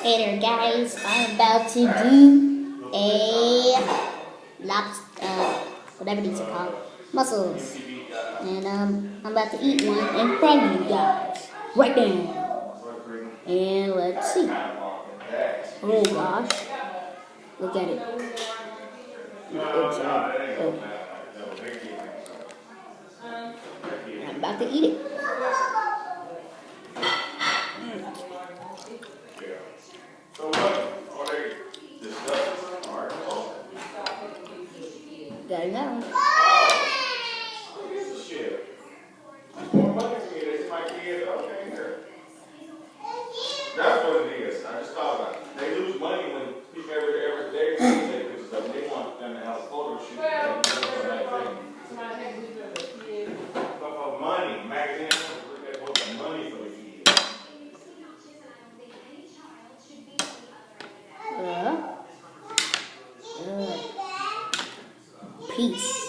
Hey there guys, I'm about to do a lobster, whatever these are called, mussels. And I'm about to eat one in front of you guys, right now. And let's see. Oh gosh, look at it. I'm about to eat it. Gotta know. That's what it is. I just thought about it. They lose money when people every day take stuff. They want them to have a photo shoot. But money, magazines look at what the money for the kids. Peace.